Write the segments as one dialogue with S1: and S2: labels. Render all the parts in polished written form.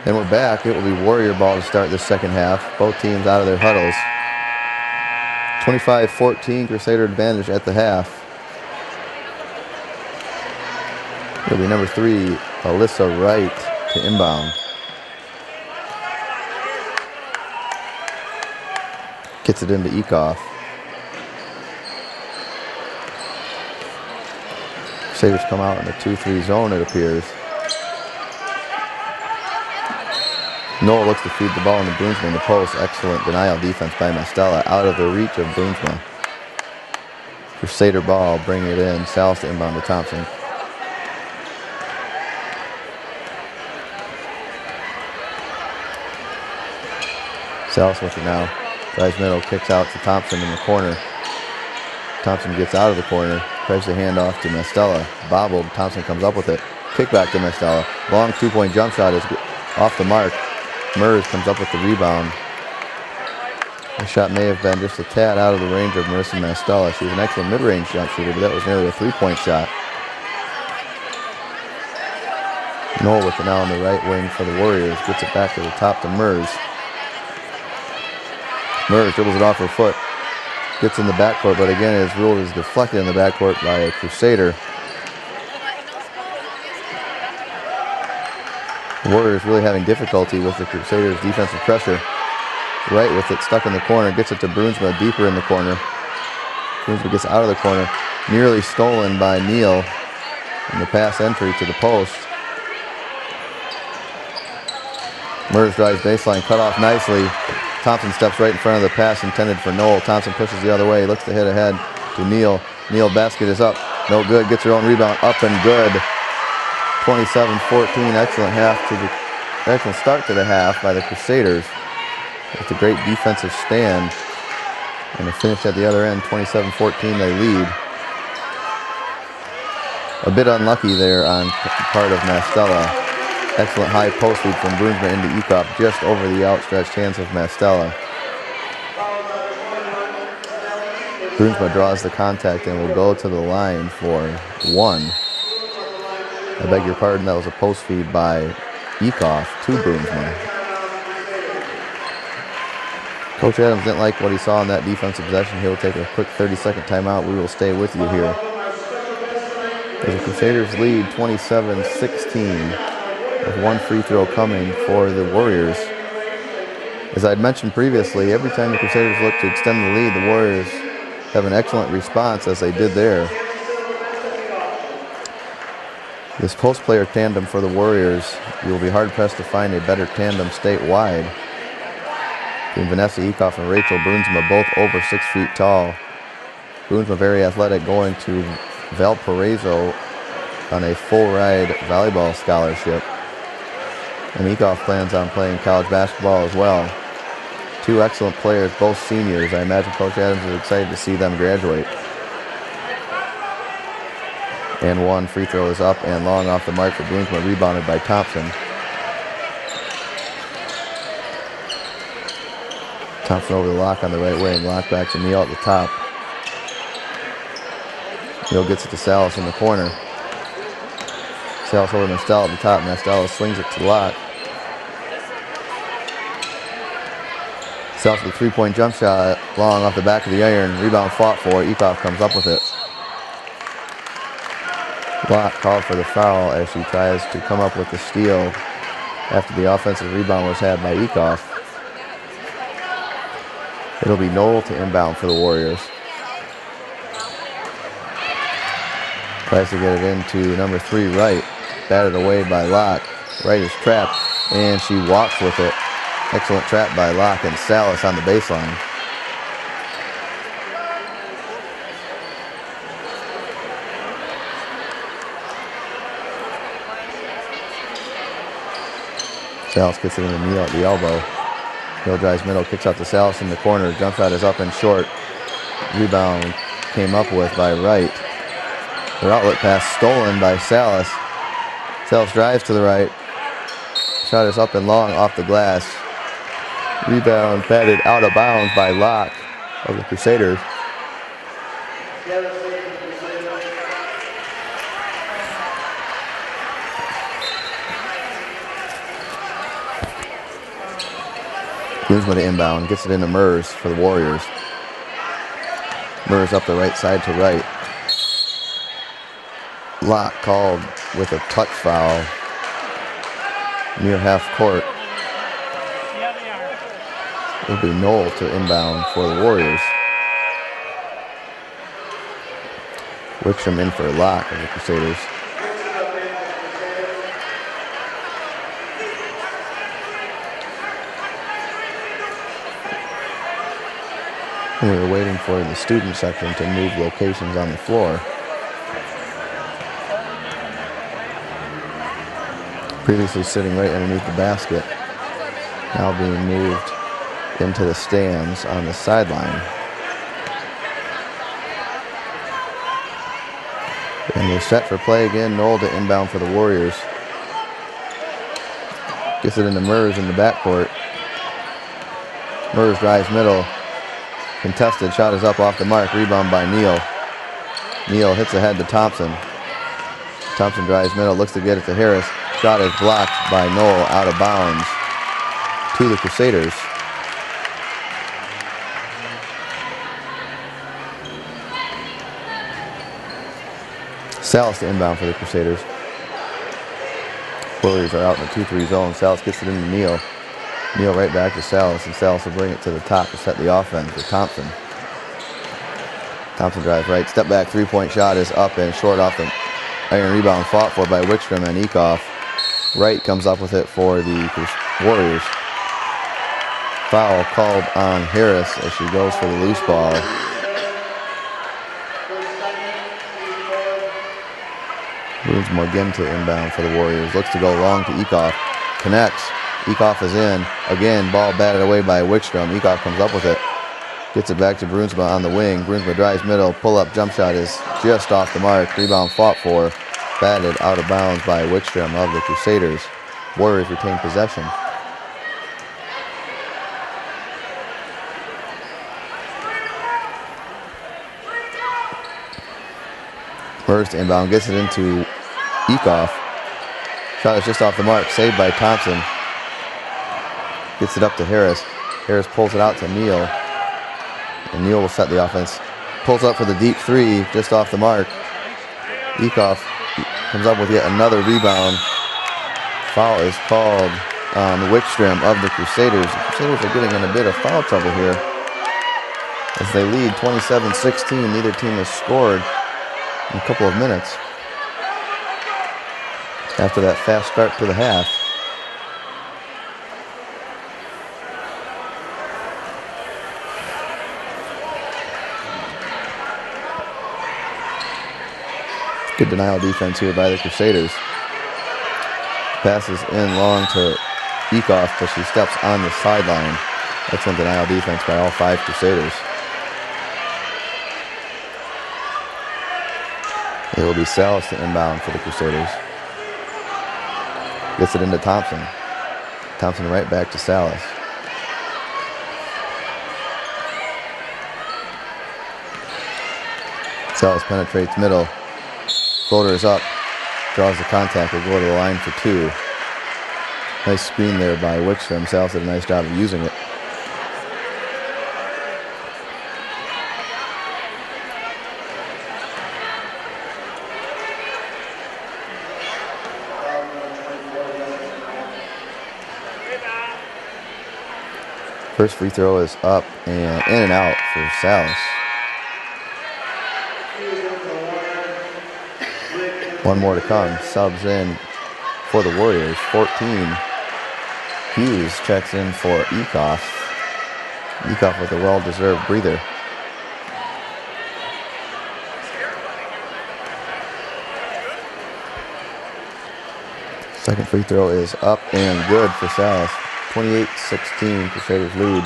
S1: And we're back. It will be Warrior ball to start the second half. Both teams out of their huddles. 25-14 Crusader advantage at the half. It'll be number 3, Alyssa Wright, to inbound. Gets it into Ekoff. Crusaders come out in a 2-3 zone, it appears. Noel looks to feed the ball into Boonsma in the post. Excellent denial defense by Mastella, out of the reach of Boonsma. Crusader ball, bringing it in. Salas to inbound to Thompson. Salas with it now. Drives middle, kicks out to Thompson in the corner. Thompson gets out of the corner, tries to hand off to Mastella. Bobbled, Thompson comes up with it. Kick back to Mastella. Long 2-point jump shot is off the mark. Mers comes up with the rebound. The shot may have been just a tad out of the range of Marissa Mastella. She was an excellent mid-range jump shooter, but that was nearly a 3-point shot. Noel with it now on the right wing for the Warriors. Gets it back to the top to Mers. Mers dribbles it off her foot. Gets in the backcourt, but again is ruled as deflected in the backcourt by a Crusader. The Warriors really having difficulty with the Crusaders' defensive pressure. Right with it, stuck in the corner, gets it to Brunsma deeper in the corner. Brunsma gets out of the corner, nearly stolen by Neal in the pass entry to the post. Mers drives baseline, cut off nicely. Thompson steps right in front of the pass intended for Noel. Thompson pushes the other way, looks to hit ahead to Neal. Neal basket is up, no good, gets her own rebound, up and good. 27-14, excellent start to the half by the Crusaders. With a great defensive stand. And a finish at the other end, 27-14, they lead. A bit unlucky there on part of Mastella. Excellent high post feed from Brunsma into Ekoff, just over the outstretched hands of Mastella. Brunsma draws the contact and will go to the line for 1. I beg your pardon, that was a post feed by Ekoff to Brunsma. Coach Adams didn't like what he saw in that defensive possession. He'll take a quick 30-second timeout. We will stay with you here. As the Crusaders lead 27-16 with 1 free throw coming for the Warriors. As I had mentioned previously, every time the Crusaders look to extend the lead, the Warriors have an excellent response as they did there. This post player tandem for the Warriors, you will be hard-pressed to find a better tandem statewide. Between Vanessa Ekoff and Rachel Brunsma, both over 6 feet tall. Brunsma very athletic, going to Valparaiso on a full-ride volleyball scholarship. And Ekoff plans on playing college basketball as well. 2 excellent players, both seniors. I imagine Coach Adams is excited to see them graduate. And 1 free throw is up and long off the mark for Brunsma, rebounded by Thompson. Thompson over the lock on the right wing, lock back to Neal at the top. Neal gets it to Salas in the corner. Salas over Mastella at the top. Mastella swings it to lock. Salas with a 3-point jump shot, long off the back of the iron. Rebound fought for. Ekoff comes up with it. Lock called for the foul as she tries to come up with the steal after the offensive rebound was had by Ekoff. It'll be Noel to inbound for the Warriors. Tries to get it into number 3, Wright. Batted away by Locke. Wright is trapped, and she walks with it. Excellent trap by Locke and Salas on the baseline. Salas gets it into Neal at the elbow. Neal drives middle, kicks out to Salas in the corner. Jump shot is up and short. Rebound came up with by Wright. Her outlet pass stolen by Salas. Salas drives to the right. Shot is up and long off the glass. Rebound batted out of bounds by Locke of the Crusaders. Brunsma to inbound, gets it into Mers for the Warriors. Mers up the right side to right. Locke called with a touch foul near half court. It'll be Knoll to inbound for the Warriors. Wickstrom in for Locke of the Crusaders. We were waiting for the student section to move locations on the floor. Previously sitting right underneath the basket, now being moved into the stands on the sideline. And we're set for play again. Knoll to inbound for the Warriors. Gets it into Mers in the backcourt. Mers drives middle. Contested, shot is up off the mark, rebound by Neal. Neal hits ahead to Thompson. Thompson drives middle, looks to get it to Harris. Shot is blocked by Knoll, out of bounds to the Crusaders. Salas to inbound for the Crusaders. Warriors are out in the 2-3 zone. Salas gets it into Neal. Neal right back to Salas, and Salas will bring it to the top to set the offense with Thompson. Thompson drives right, step back, three-point shot is up and short off the iron rebound, fought for by Wickstrom and Ecoff. Wright comes up with it for the Warriors. Foul called on Harris as she goes for the loose ball. Brunsma again to inbound for the Warriors. Looks to go long to Ecoff. Connects. Ecoff is in. Again, ball batted away by Wickstrom. Ecoff comes up with it. Gets it back to Brunsma on the wing. Brunsma drives middle. Pull-up jump shot is just off the mark. Rebound fought for. Batted out of bounds by Wickstrom of the Crusaders. Warriors retain possession. First inbound, gets it into Ecoff. Shot is just off the mark, saved by Thompson. Gets it up to Harris. Harris pulls it out to Neal. And Neal will set the offense. Pulls up for the deep three, just off the mark. Ecoff comes up with yet another rebound. Foul is called on Wickstrom of the Crusaders. The Crusaders are getting in a bit of foul trouble here as they lead 27-16. Neither team has scored in a couple of minutes after that fast start to the half. Good denial defense here by the Crusaders. Passes in long to Ecoff, but she steps on the sideline. Excellent denial defense by all five Crusaders. It will be Salas to inbound for the Crusaders. Gets it into Thompson. Thompson right back to Salas. Salas penetrates middle. Floater is up. Draws the contact. Will go to the line for two. Nice screen there by Wickstrom. Salas did a nice job of using it. First free throw is up and in and out for Salas. One more to come. Subs in for the Warriors. 14. Hughes checks in for Ecoff. Ecoff with a well-deserved breather. Second free throw is up and good for Salas. 28-16, Crusaders lead.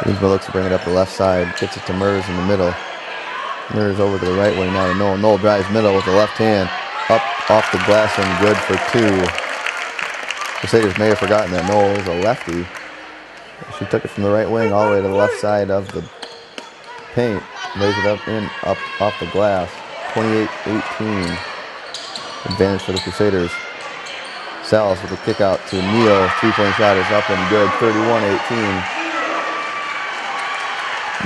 S1: Brunsma looks to bring it up the left side. Gets it to Mers in the middle. Mers over to the right wing now to Knoll. Knoll drives middle with the left hand. Up off the glass and good for two. Crusaders may have forgotten that Knoll is a lefty. She took it from the right wing all the way to the left side of the paint. Lays it up off the glass. 28-18. Advantage for the Crusaders. Salas with a kick out to Neal. Three-point shot is up and good. 31-18.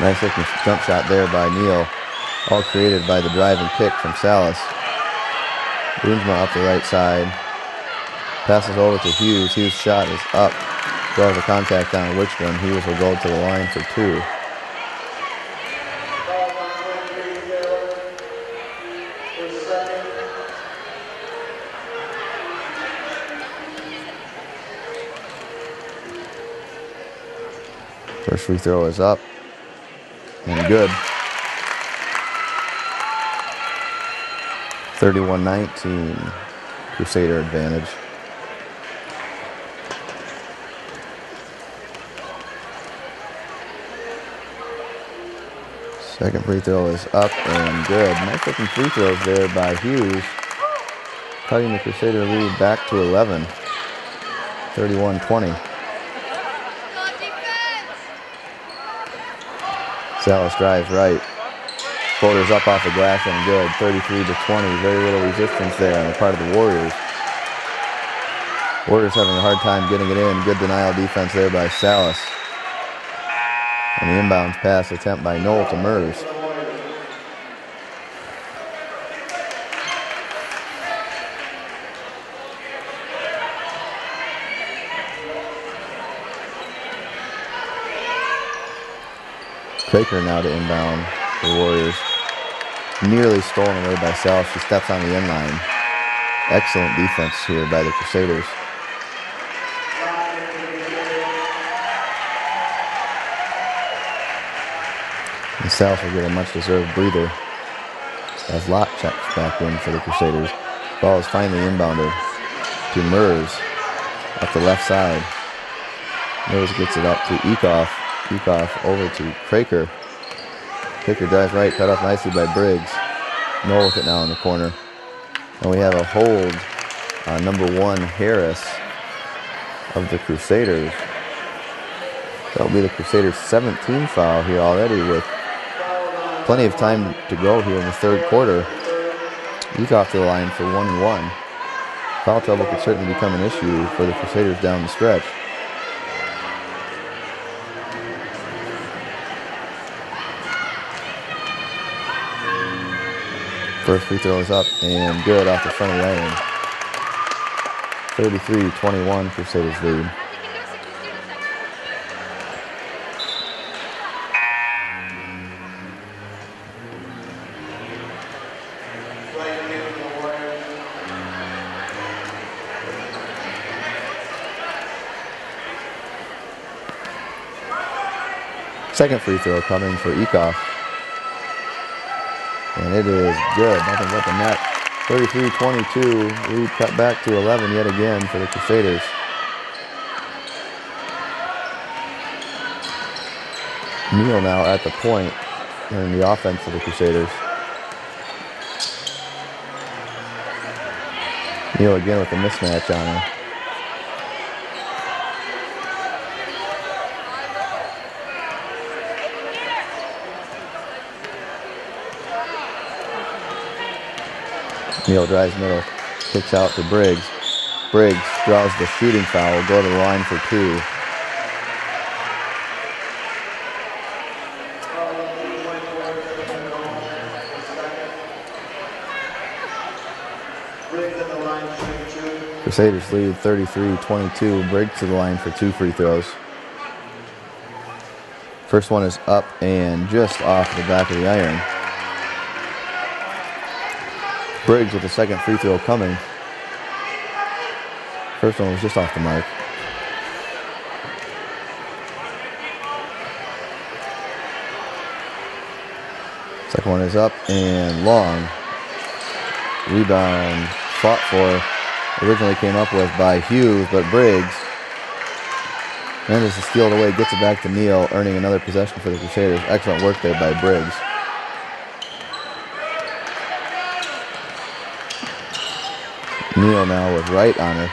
S1: Nice looking jump shot there by Neal. All created by the drive and kick from Salas. Boonsma up the right side. Passes over to Hughes. Hughes' shot is up. Draws a contact on Wichgren. Hughes will go to the line for two. First free throw is up and good. 31-19, Crusader advantage. Second free throw is up and good. Nice looking free throws there by Hughes, cutting the Crusader lead back to 11. 31-20. Salas drives right. Floater's up off the glass and good. 33-20. Very little resistance there on the part of the Warriors. Warriors having a hard time getting it in. Good denial defense there by Salas. And the inbounds pass attempt by Knoll to Mers. Craker now to inbound for the Warriors. Nearly stolen away by Salas. She steps on the inline. Excellent defense here by the Crusaders. And Salas will get a much-deserved breather as Lott checks back in for the Crusaders. Ball is finally inbounded to Mers up the left side. Mers gets it up to Eekhoff. Eekhoff over to Craker. Craker drives right, cut off nicely by Briggs. Knoll with it now in the corner. And we have a hold on number 1, Harris, of the Crusaders. That'll be the Crusaders' 17th foul here already, with plenty of time to go here in the third quarter. Eekhoff to the line for 1-1. Foul trouble could certainly become an issue for the Crusaders down the stretch. First free throw is up and good off the front of the iron. 33-21, Crusaders lead. Second free throw coming for Eekhoff. And it is good, nothing but the net. 33-22, lead cut back to 11 yet again for the Crusaders. Neal now at the point in the offense for the Crusaders. Neal again with a mismatch on her. Neal drives middle, kicks out to Briggs. Briggs draws the shooting foul, will go to the line for two. Crusaders lead 33-22. Briggs to the line for two free throws. First one is up and just off the back of the iron. Briggs with the second free throw coming. First one was just off the mark. Second one is up and long. Rebound fought for. Originally came up with by Hughes, but Briggs manages to steal it away, gets it back to Neal, earning another possession for the Crusaders. Excellent work there by Briggs. Neal now with right on her.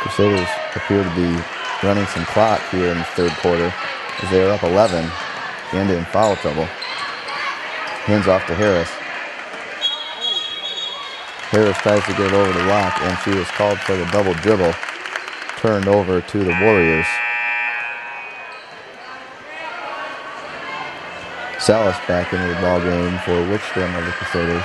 S1: Crusaders appear to be running some clock here in the third quarter as they are up 11 and in foul trouble. Hands off to Harris. Harris tries to get it over to Locke, and she was called for the double dribble. Turned over to the Warriors. Salas back into the ball game for Wichita of the Crusaders.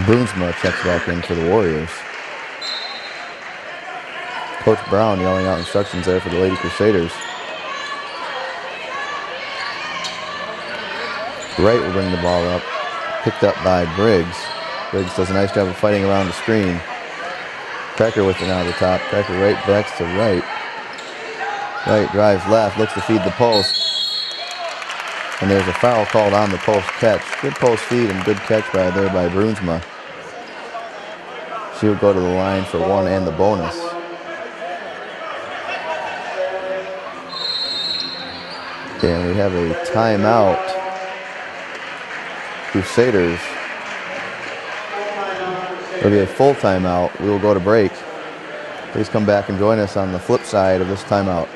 S1: Brunsma checks back in for the Warriors. Coach Brown yelling out instructions there for the Lady Crusaders. Wright will bring the ball up. Picked up by Briggs. Briggs does a nice job of fighting around the screen. Cracker with it now to the top. Cracker right backs to Wright. Wright drives left, looks to feed the post. And there's a foul called on the post catch. Good post feed and good catch by Brunsma. She would go to the line for one and the bonus. Okay, and we have a timeout. Crusaders. It'll be a full timeout. We will go to break. Please come back and join us on the flip side of this timeout.